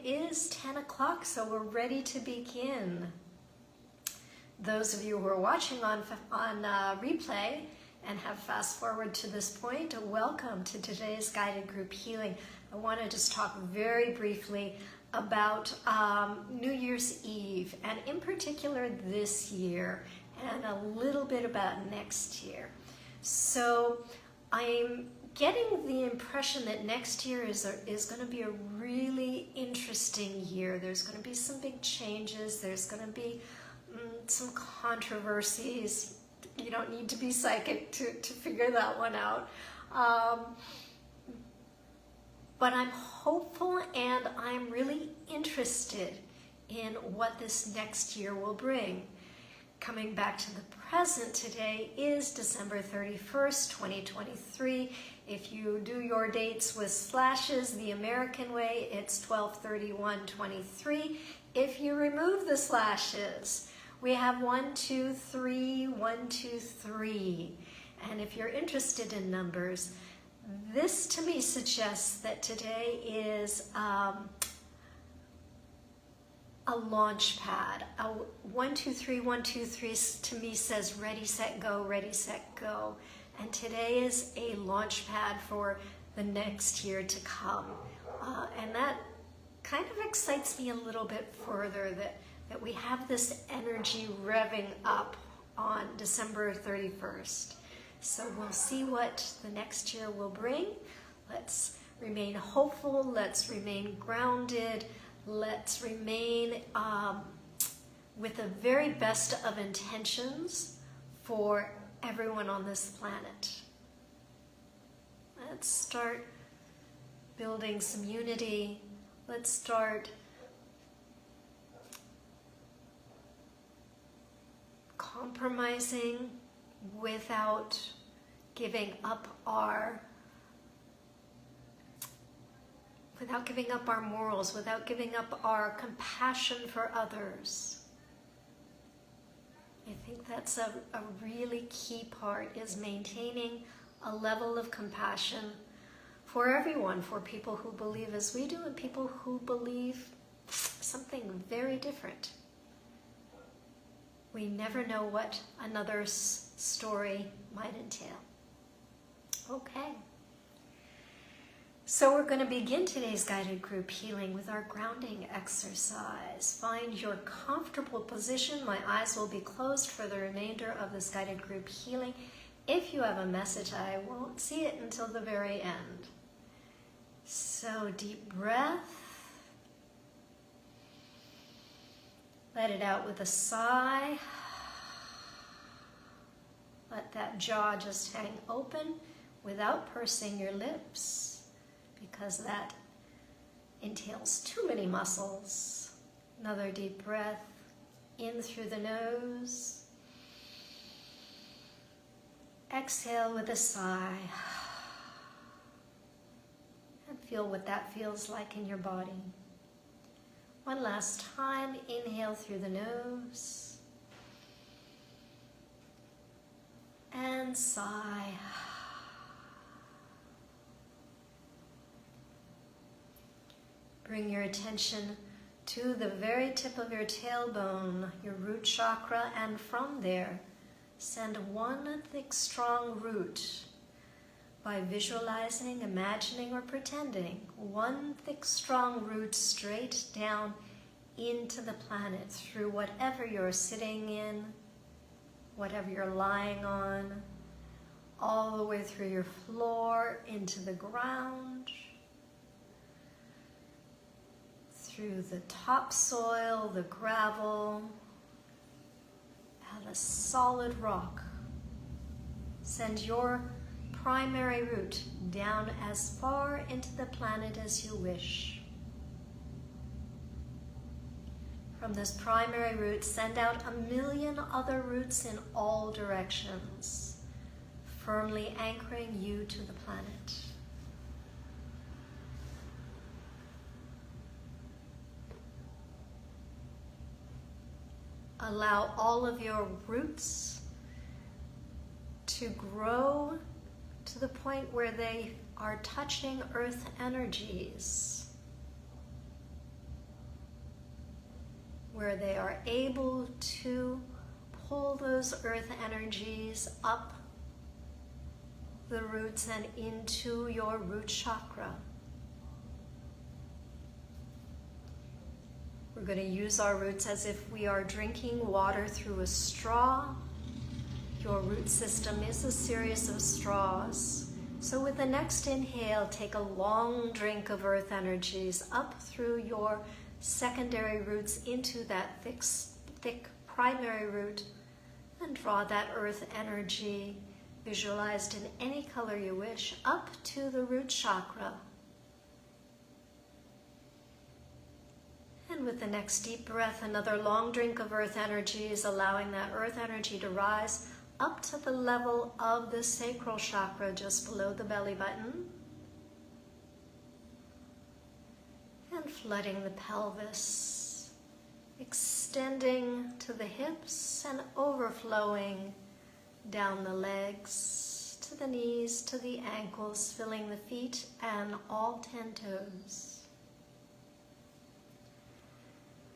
is 10 o'clock, so we're ready to begin. Those of you who are watching on replay and have fast forward to this point, welcome to today's guided group healing. I want to just talk very briefly about New Year's Eve, and in particular this year, and a little bit about next year. So I'm getting the impression that next year is going to be a really interesting year. There's going to be some big changes. There's going to be some controversies. You don't need to be psychic to figure that one out. But I'm hopeful and I'm really interested in what this next year will bring. Coming back to the present, today is December 31st, 2023. If you do your dates with slashes the American way, it's 12/31/23. If you remove the slashes, we have 1, 2, 3, 1, 2, 3. And if you're interested in numbers, this to me suggests that today is a launch pad. 1, 2, 3, 1, 2, 3 to me says ready, set, go, ready, set, go. And today is a launch pad for the next year to come. And that kind of excites me a little bit further, that we have this energy revving up on December 31st. So we'll see what the next year will bring. Let's remain hopeful. Let's remain grounded. Let's remain with the very best of intentions for everyone on this planet. Let's start building some unity. Let's start compromising without giving up our morals, without giving up our compassion for others. I think that's a really key part, is maintaining a level of compassion for everyone, for people who believe as we do and people who believe something very different. We never know what another story might entail. Okay. So we're going to begin today's guided group healing with our grounding exercise. Find your comfortable position. My eyes will be closed for the remainder of this guided group healing. If you have a message, I won't see it until the very end. So deep breath. Let it out with a sigh. Let that jaw just hang open without pursing your lips, because that entails too many muscles. Another deep breath in through the nose. Exhale with a sigh. And feel what that feels like in your body. One last time, inhale through the nose. And sigh. Bring your attention to the very tip of your tailbone, your root chakra, and from there, send one thick, strong root by visualizing, imagining, or pretending. One thick, strong root straight down into the planet through whatever you're sitting in, whatever you're lying on, all the way through your floor, into the ground, through the topsoil, the gravel, and a solid rock. Send your primary root down as far into the planet as you wish. From this primary root, send out 1,000,000 other roots in all directions, firmly anchoring you to the planet. Allow all of your roots to grow to the point where they are touching earth energies. where they are able to pull those earth energies up the roots and into your root chakra. We're going to use our roots as if we are drinking water through a straw. Your root system is a series of straws. So with the next inhale, take a long drink of earth energies up through your secondary roots into that thick primary root, and draw that earth energy, visualized in any color you wish, up to the root chakra. And with the next deep breath, another long drink of earth energies, allowing that earth energy to rise up to the level of the sacral chakra just below the belly button. And flooding the pelvis, extending to the hips and overflowing down the legs, to the knees, to the ankles, filling the feet and all 10 toes.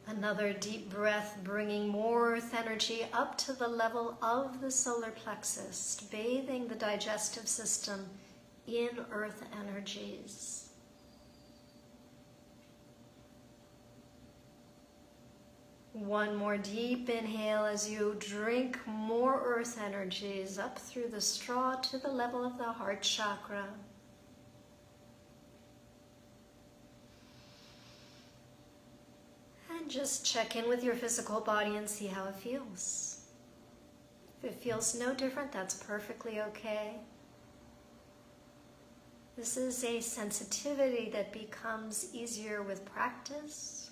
Another deep breath, bringing more earth energy up to the level of the solar plexus, bathing the digestive system in earth energies. One more deep inhale as you drink more earth energies up through the straw to the level of the heart chakra. And just check in with your physical body and see how it feels. If it feels no different, that's perfectly okay. This is a sensitivity that becomes easier with practice.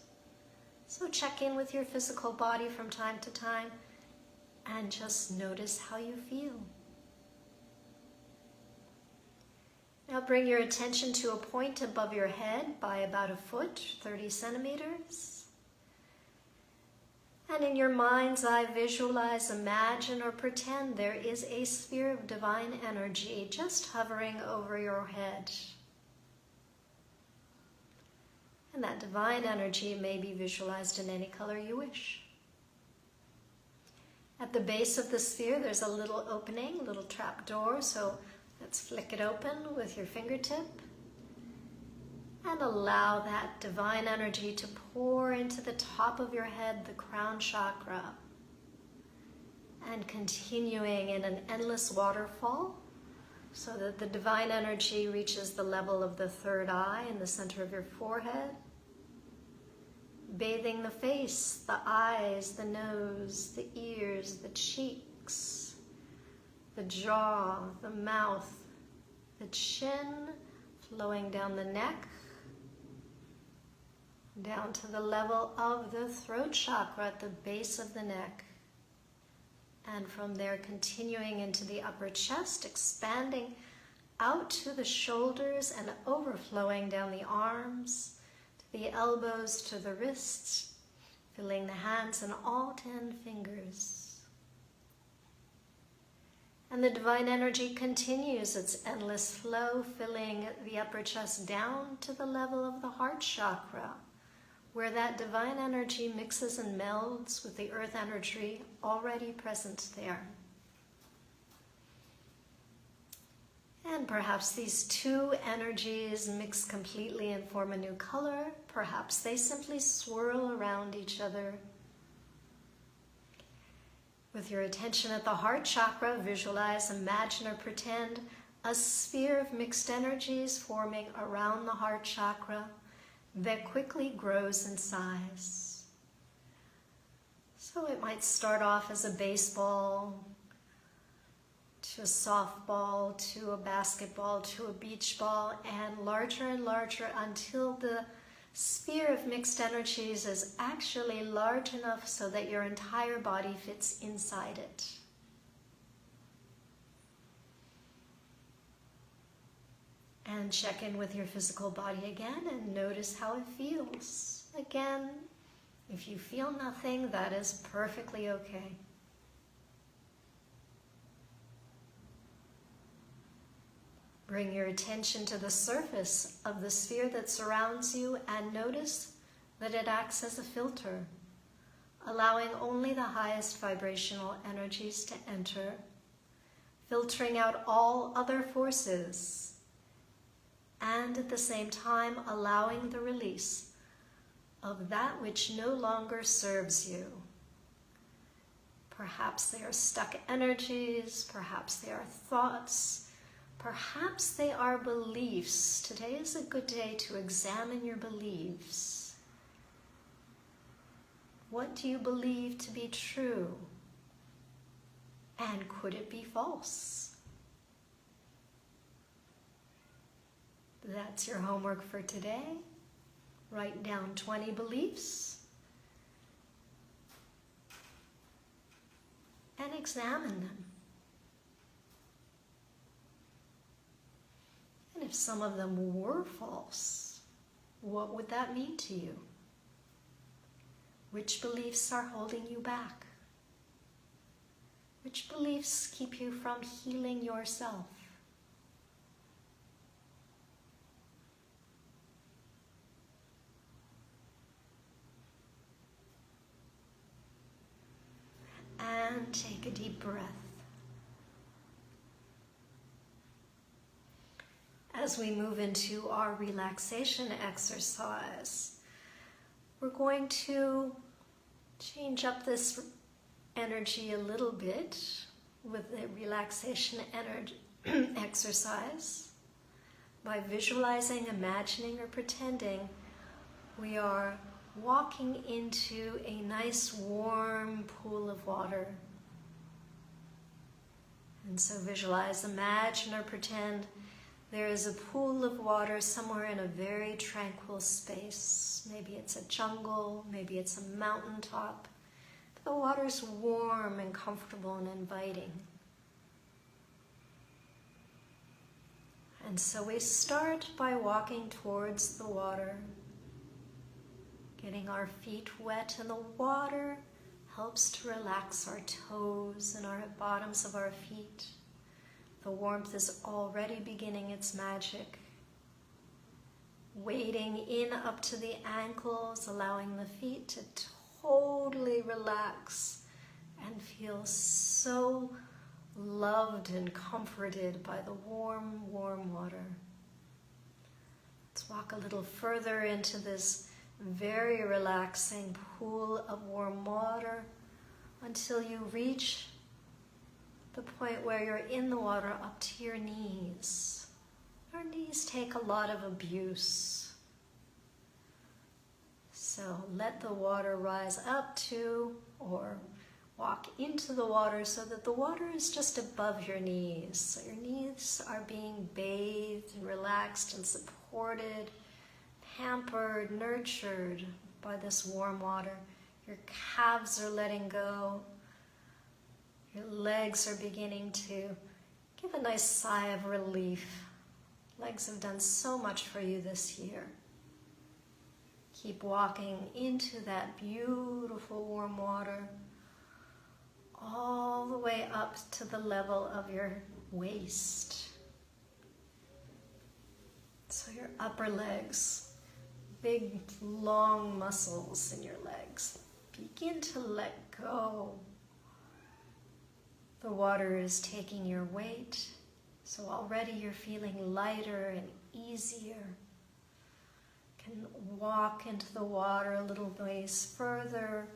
So check in with your physical body from time to time and just notice how you feel. Now bring your attention to a point above your head by about a foot, 30 centimeters. And in your mind's eye, visualize, imagine, or pretend there is a sphere of divine energy just hovering over your head. And that divine energy may be visualized in any color you wish. At the base of the sphere, there's a little opening, a little trap door, so let's flick it open with your fingertip. And allow that divine energy to pour into the top of your head, the crown chakra. And continuing in an endless waterfall so that the divine energy reaches the level of the third eye in the center of your forehead. Bathing the face, the eyes, the nose, the ears, the cheeks, the jaw, the mouth, the chin, flowing down the neck, down to the level of the throat chakra at the base of the neck. And from there, continuing into the upper chest, expanding out to the shoulders and overflowing down the arms, to the elbows, to the wrists, filling the hands and all 10 fingers. And the divine energy continues its endless flow, filling the upper chest down to the level of the heart chakra, where that divine energy mixes and melds with the earth energy already present there. And perhaps these two energies mix completely and form a new color. Perhaps they simply swirl around each other. With your attention at the heart chakra, visualize, imagine, or pretend a sphere of mixed energies forming around the heart chakra that quickly grows in size. So it might start off as a baseball, to a softball, to a basketball, to a beach ball, and larger until the sphere of mixed energies is actually large enough so that your entire body fits inside it. And check in with your physical body again and notice how it feels. Again, if you feel nothing, that is perfectly okay. Bring your attention to the surface of the sphere that surrounds you and notice that it acts as a filter, allowing only the highest vibrational energies to enter, filtering out all other forces, and at the same time allowing the release of that which no longer serves you. Perhaps they are stuck energies, perhaps they are thoughts, perhaps they are beliefs. Today is a good day to examine your beliefs. What do you believe to be true? And could it be false? That's your homework for today. Write down 20 beliefs and examine them. And if some of them were false, what would that mean to you? Which beliefs are holding you back? Which beliefs keep you from healing yourself? And take a deep breath. As we move into our relaxation exercise, we're going to change up this energy a little bit with the relaxation exercise by visualizing, imagining, or pretending we are walking into a nice warm pool of water. And so visualize, imagine, or pretend there is a pool of water somewhere in a very tranquil space. Maybe it's a jungle, maybe it's a mountaintop. The water's warm and comfortable and inviting. And so we start by walking towards the water. Getting our feet wet in the water helps to relax our toes and our bottoms of our feet. The warmth is already beginning its magic. Wading in up to the ankles, allowing the feet to totally relax and feel so loved and comforted by the warm, warm water. Let's walk a little further into this very relaxing pool of warm water until you reach the point where you're in the water up to your knees. Our knees take a lot of abuse. So let the water rise up to or walk into the water so that the water is just above your knees. So your knees are being bathed and relaxed and supported, pampered, nurtured by this warm water. Your calves are letting go. Your legs are beginning to give a nice sigh of relief. Legs have done so much for you this year. Keep walking into that beautiful warm water all the way up to the level of your waist. So your upper legs, big long muscles in your legs, begin to let go. The water is taking your weight, so already you're feeling lighter and easier. Can walk into the water a little ways further,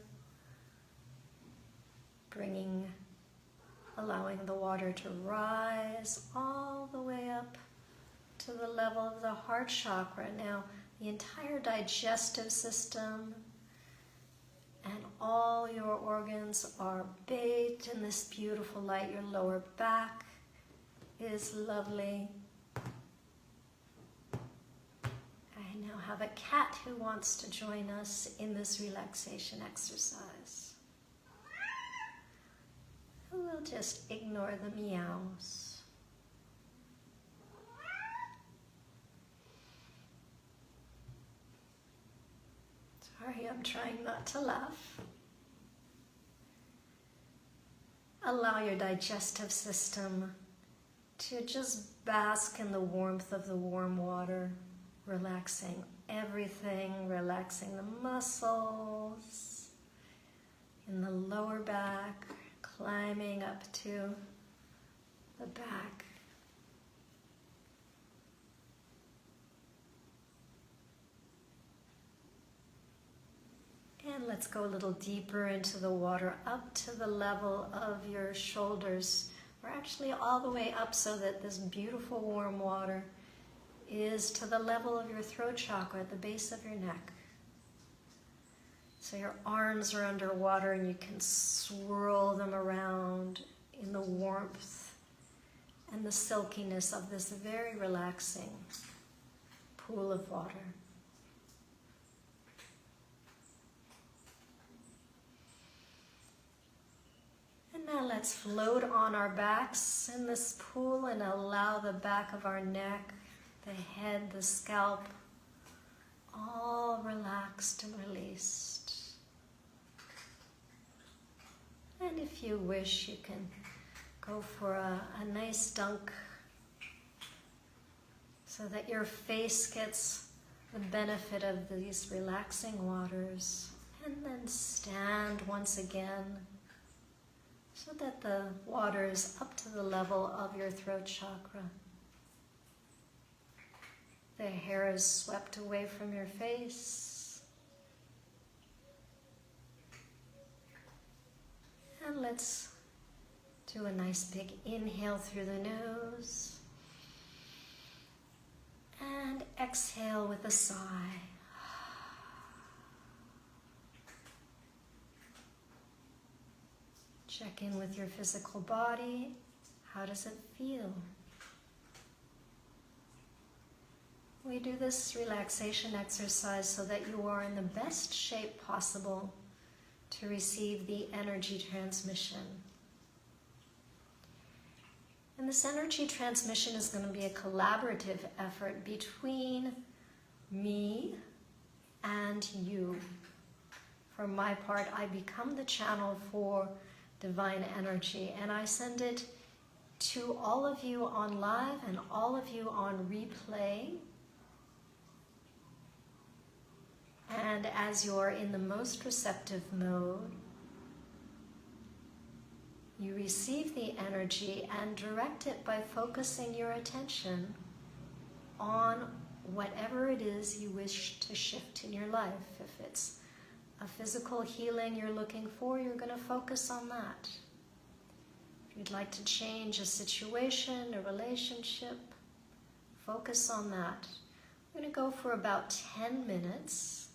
allowing the water to rise all the way up to the level of the heart chakra. Now, the entire digestive system and all your organs are bathed in this beautiful light. Your lower back is lovely. I now have a cat who wants to join us in this relaxation exercise. We'll just ignore the meows. Sorry, I'm trying not to laugh. Allow your digestive system to just bask in the warmth of the warm water, relaxing everything, relaxing the muscles, in the lower back, climbing up to the back. And let's go a little deeper into the water, up to the level of your shoulders. We're actually all the way up so that this beautiful warm water is to the level of your throat chakra at the base of your neck. So your arms are underwater and you can swirl them around in the warmth and the silkiness of this very relaxing pool of water. And now let's float on our backs in this pool and allow the back of our neck, the head, the scalp, all relaxed and released. And if you wish, you can go for a nice dunk so that your face gets the benefit of these relaxing waters. And then stand once again so that the water is up to the level of your throat chakra. The hair is swept away from your face. And let's do a nice big inhale through the nose. And exhale with a sigh. Check in with your physical body. How does it feel? We do this relaxation exercise so that you are in the best shape possible to receive the energy transmission. And this energy transmission is going to be a collaborative effort between me and you. For my part, I become the channel for divine energy, and I send it to all of you on live and all of you on replay. And as you're in the most receptive mode, you receive the energy and direct it by focusing your attention on whatever it is you wish to shift in your life. If it's a physical healing you're looking for, you're going to focus on that. If you'd like to change a situation, a relationship, focus on that. I'm going to go for about 10 minutes.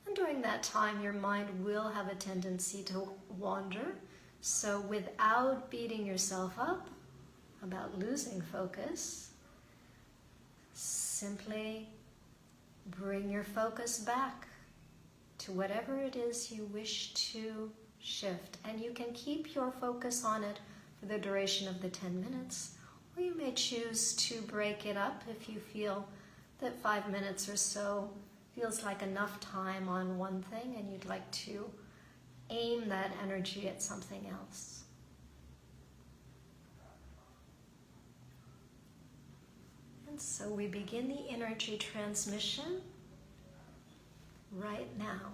And during that time, your mind will have a tendency to wander. So without beating yourself up about losing focus, simply bring your focus back to whatever it is you wish to shift. And you can keep your focus on it for the duration of the 10 minutes, or you may choose to break it up if you feel that 5 minutes or so feels like enough time on one thing and you'd like to aim that energy at something else. And so we begin the energy transmission right now.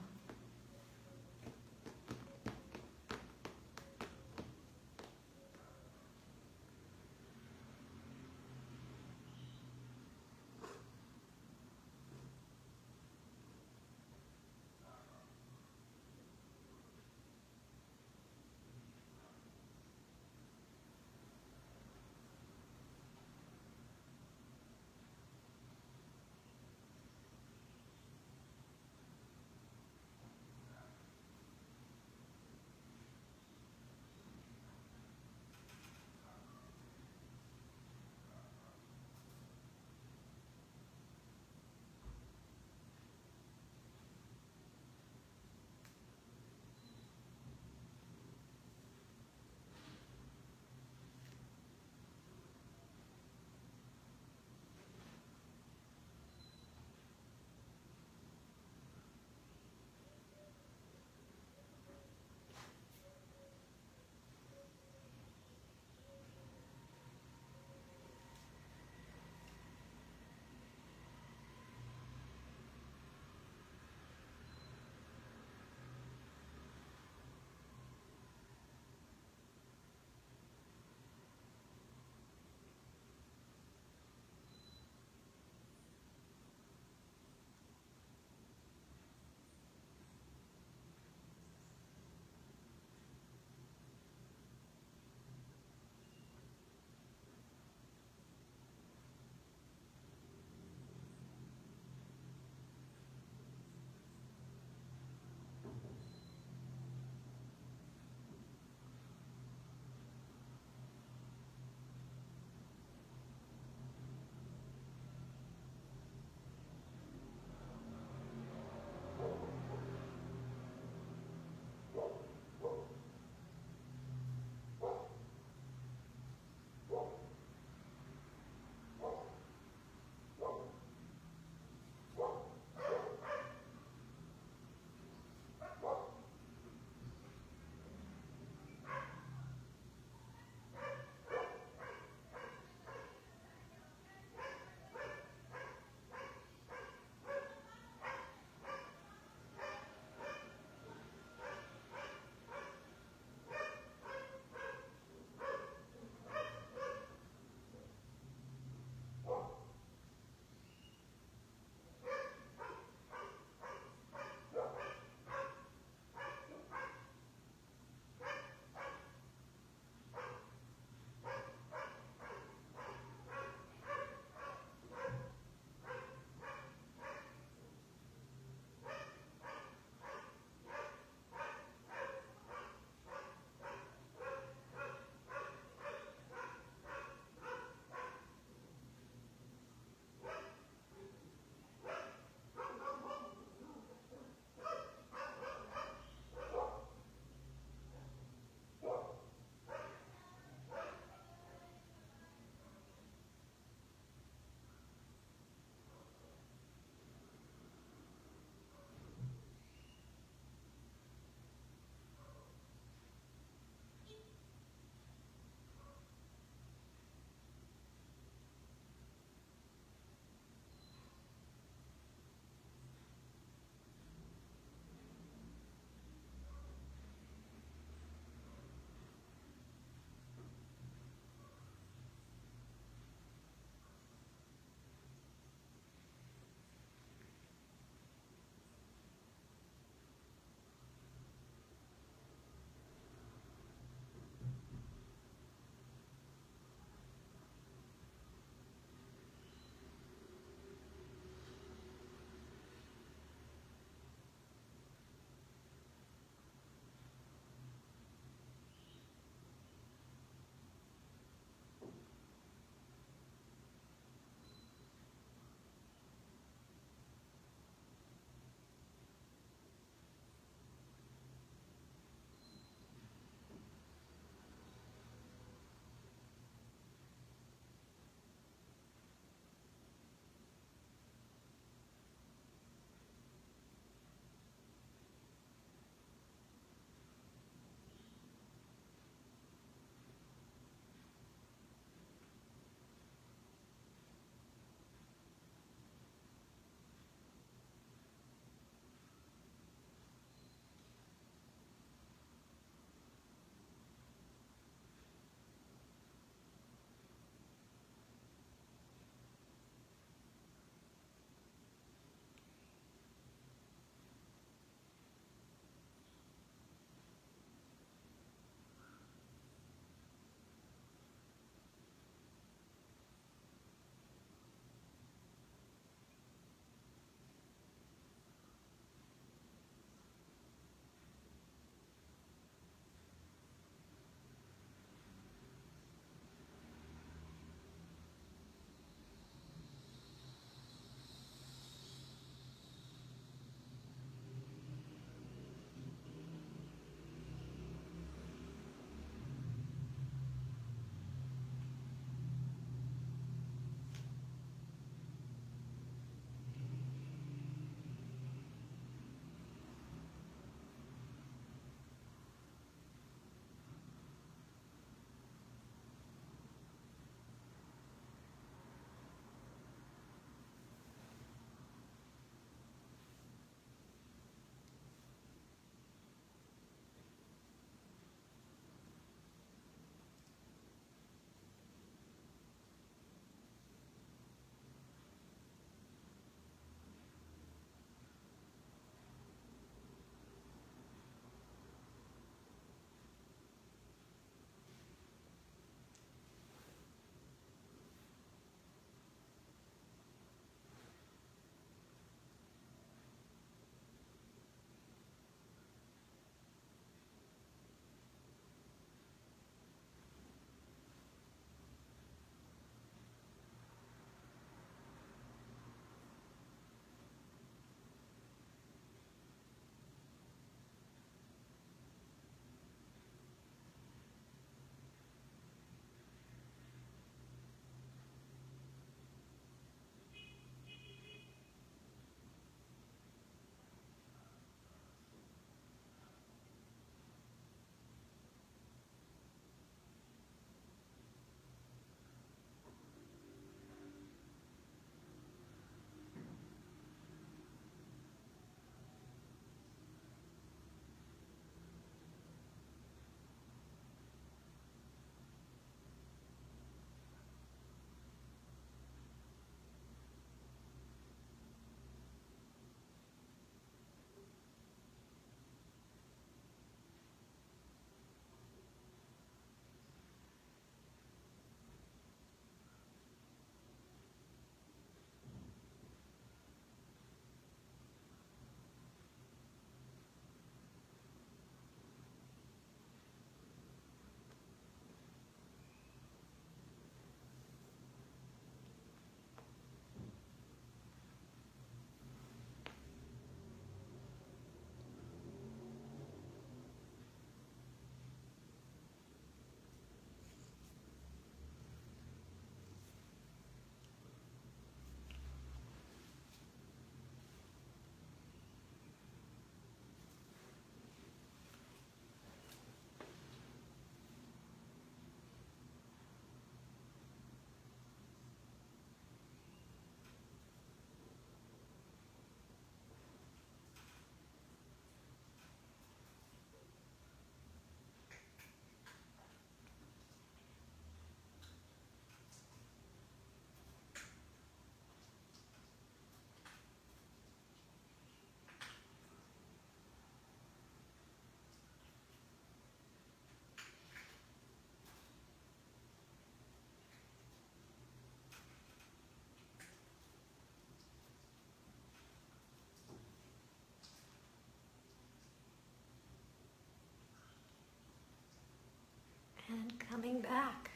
coming back.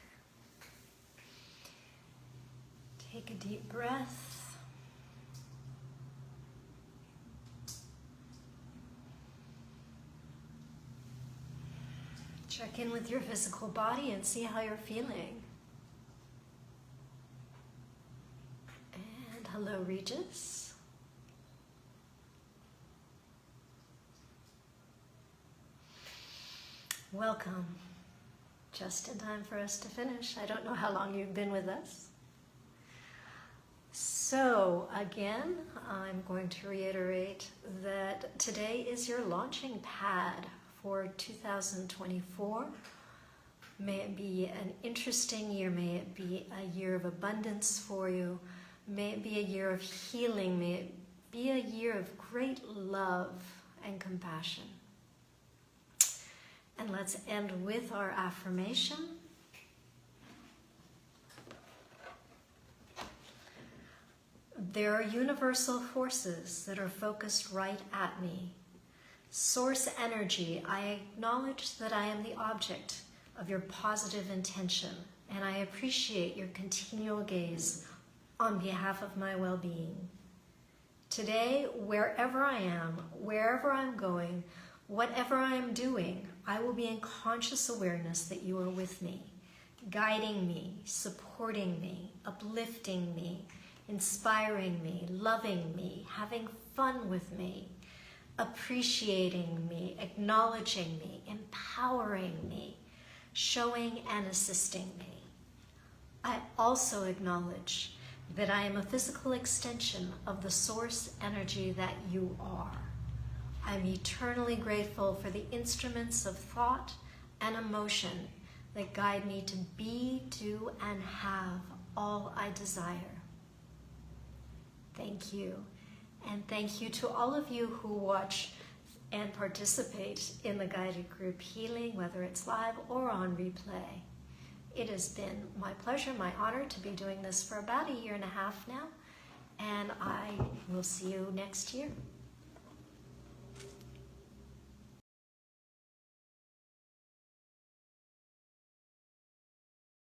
Take a deep breath. Check in with your physical body and see how you're feeling. And hello, Regis. Welcome. Just in time for us to finish. I don't know how long you've been with us. So again, I'm going to reiterate that today is your launching pad for 2024. May it be an interesting year. May it be a year of abundance for you. May it be a year of healing. May it be a year of great love and compassion. And let's end with our affirmation. There are universal forces that are focused right at me. Source energy, I acknowledge that I am the object of your positive intention, and I appreciate your continual gaze on behalf of my well-being. Today, wherever I am, wherever I'm going, whatever I am doing, I will be in conscious awareness that you are with me, guiding me, supporting me, uplifting me, inspiring me, loving me, having fun with me, appreciating me, acknowledging me, empowering me, showing and assisting me. I also acknowledge that I am a physical extension of the source energy that you are. I'm eternally grateful for the instruments of thought and emotion that guide me to be, do, and have all I desire. Thank you. And thank you to all of you who watch and participate in the guided group healing, whether it's live or on replay. It has been my pleasure, my honor to be doing this for about 1.5 years now, and I will see you next year.